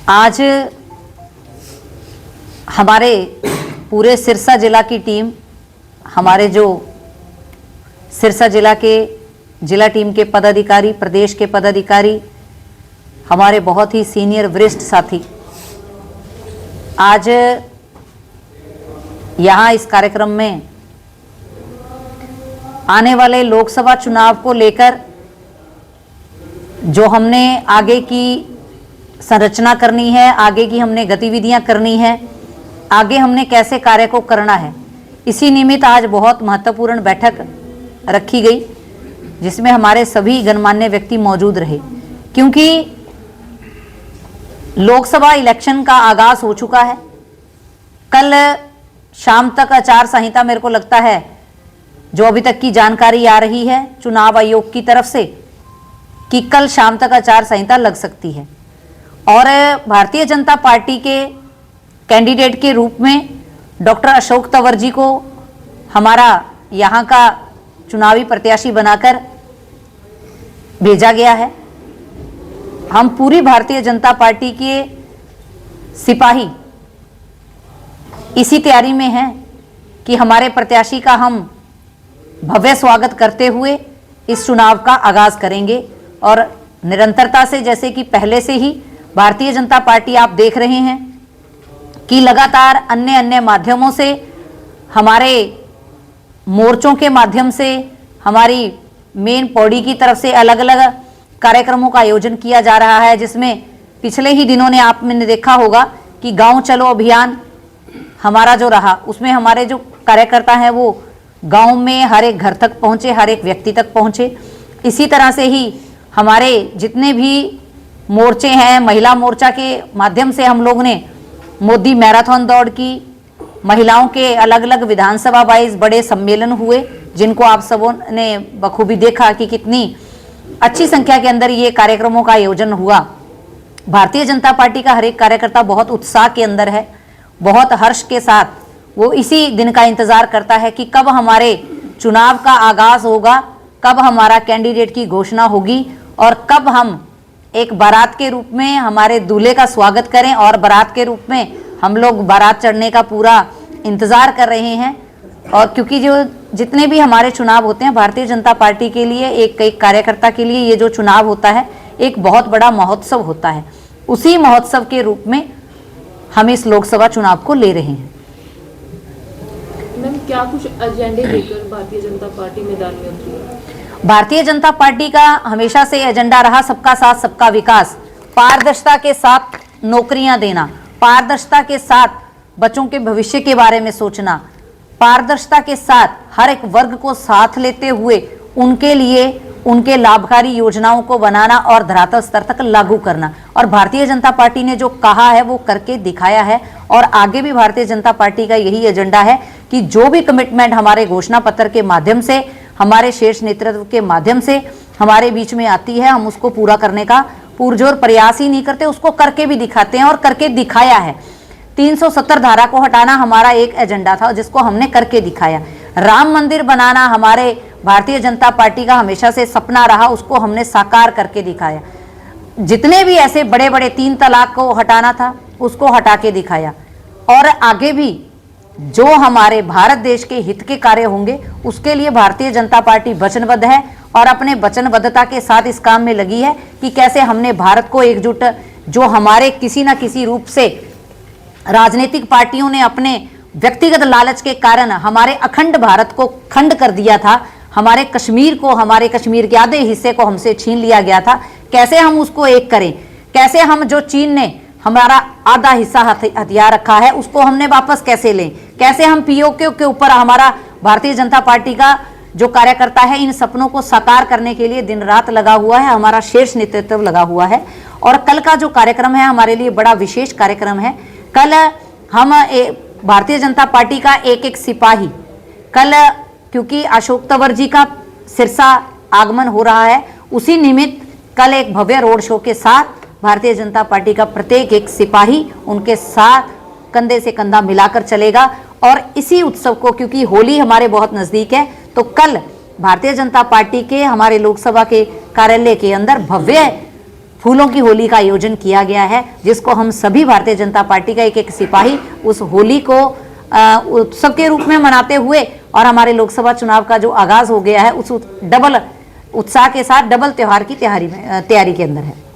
आज हमारे पूरे सिरसा जिला की टीम, हमारे जो सिरसा जिला के जिला टीम के पदाधिकारी, प्रदेश के पदाधिकारी, हमारे बहुत ही सीनियर वरिष्ठ साथी आज यहाँ इस कार्यक्रम में आने वाले लोकसभा चुनाव को लेकर जो हमने आगे की संरचना करनी है, आगे की हमने गतिविधियां करनी है, आगे हमने कैसे कार्य को करना है, इसी निमित्त आज बहुत महत्वपूर्ण बैठक रखी गई जिसमें हमारे सभी गणमान्य व्यक्ति मौजूद रहे। क्योंकि लोकसभा इलेक्शन का आगाज हो चुका है। कल शाम तक आचार संहिता, मेरे को लगता है जो अभी तक की जानकारी आ रही है चुनाव आयोग की तरफ से, कि कल शाम तक आचार संहिता लग सकती है और भारतीय जनता पार्टी के कैंडिडेट के रूप में डॉक्टर अशोक तंवर जी को हमारा यहाँ का चुनावी प्रत्याशी बनाकर भेजा गया है। हम पूरी भारतीय जनता पार्टी के सिपाही इसी तैयारी में हैं कि हमारे प्रत्याशी का हम भव्य स्वागत करते हुए इस चुनाव का आगाज करेंगे और निरंतरता से, जैसे कि पहले से ही भारतीय जनता पार्टी आप देख रहे हैं कि लगातार अन्य माध्यमों से, हमारे मोर्चों के माध्यम से, हमारी मेन पौड़ी की तरफ से अलग अलग कार्यक्रमों का आयोजन किया जा रहा है। जिसमें पिछले ही दिनों ने आपने देखा होगा कि गांव चलो अभियान हमारा जो रहा, उसमें हमारे जो कार्यकर्ता हैं वो गांव में हर एक घर तक पहुंचे, हर एक व्यक्ति तक पहुंचे। इसी तरह से ही हमारे जितने भी मोर्चे हैं, महिला मोर्चा के माध्यम से हम लोग ने मोदी मैराथन दौड़ की, महिलाओं के अलग अलग विधानसभा वाइज बड़े सम्मेलन हुए जिनको आप सबों ने बखूबी देखा कि कितनी अच्छी संख्या के अंदर ये कार्यक्रमों का आयोजन हुआ। भारतीय जनता पार्टी का हर एक कार्यकर्ता बहुत उत्साह के अंदर है, बहुत हर्ष के साथ वो इसी दिन का इंतजार करता है कि कब हमारे चुनाव का आगाज होगा, कब हमारा कैंडिडेट की घोषणा होगी और कब हम एक बारात के रूप में हमारे दूल्हे का स्वागत करें और बारात के रूप में हम लोग बारात चढ़ने का पूरा इंतजार कर रहे हैं। और क्योंकि जो जितने भी हमारे चुनाव होते हैं भारतीय जनता पार्टी के लिए, एक कार्यकर्ता के लिए ये जो चुनाव होता है एक बहुत बड़ा महोत्सव होता है। उसी महोत्सव के रूप में हम इस लोकसभा चुनाव को ले रहे हैं। मैम, क्या कुछ एजेंडे लेकर भारतीय जनता पार्टी मैदान में उतरी है? भारतीय जनता पार्टी का हमेशा से एजेंडा रहा सबका साथ सबका विकास, पारदर्शिता के साथ नौकरियां देना, पारदर्शिता के साथ बच्चों के भविष्य के बारे में सोचना, पारदर्शिता के साथ हर एक वर्ग को साथ लेते हुए उनके लिए उनके लाभकारी योजनाओं को बनाना और धरातल स्तर तक लागू करना। और भारतीय जनता पार्टी ने जो कहा है वो करके दिखाया है और आगे भी भारतीय जनता पार्टी का यही एजेंडा है कि जो भी कमिटमेंट हमारे घोषणा पत्र के माध्यम से, हमारे शीर्ष नेतृत्व के माध्यम से हमारे बीच में आती है, हम उसको पूरा करने का पुरजोर प्रयास ही नहीं करते, उसको करके भी दिखाते हैं और करके दिखाया है। 370 धारा को हटाना हमारा एक एजेंडा था जिसको हमने करके दिखाया। राम मंदिर बनाना हमारे भारतीय जनता पार्टी का हमेशा से सपना रहा, उसको हमने साकार करके दिखाया। जितने भी ऐसे बड़े बड़े 3 तलाक को हटाना था उसको हटा के दिखाया। और आगे भी जो हमारे भारत देश के हित के कार्य होंगे उसके लिए भारतीय जनता पार्टी वचनबद्ध है और अपने वचनबद्धता के साथ इस काम में लगी है कि कैसे हमने भारत को एकजुट, जो हमारे किसी न किसी रूप से राजनीतिक पार्टियों ने अपने व्यक्तिगत लालच के कारण हमारे अखंड भारत को खंड कर दिया था, हमारे कश्मीर को, हमारे कश्मीर के आधे हिस्से को हमसे छीन लिया गया था, कैसे हम उसको एक करें, कैसे हम जो चीन ने हमारा आधा हिस्सा हथियार रखा है उसको हमने वापस कैसे लें, कैसे हम पीओके के ऊपर हमारा भारतीय जनता पार्टी का जो कार्यकर्ता है इन सपनों को साकार करने के लिए दिन रात लगा हुआ है, हमारा शीर्ष नेतृत्व लगा हुआ है। और कल का जो कार्यक्रम है हमारे लिए बड़ा विशेष कार्यक्रम है। कल हम भारतीय जनता पार्टी का एक सिपाही, कल क्योंकि अशोक तंवर जी का सिरसा आगमन हो रहा है, उसी निमित्त कल एक भव्य रोड शो के साथ भारतीय जनता पार्टी का प्रत्येक एक सिपाही उनके साथ कंधे से कंधा मिलाकर चलेगा। और इसी उत्सव को, क्योंकि होली हमारे बहुत नजदीक है, तो कल भारतीय जनता पार्टी के हमारे लोकसभा के कार्यालय के अंदर भव्य फूलों की होली का आयोजन किया गया है, जिसको हम सभी भारतीय जनता पार्टी का एक एक सिपाही उस होली को उत्सव के रूप में मनाते हुए, और हमारे लोकसभा चुनाव का जो आगाज हो गया है उस डबल उत्साह के साथ, डबल त्योहार की तैयारी के अंदर है।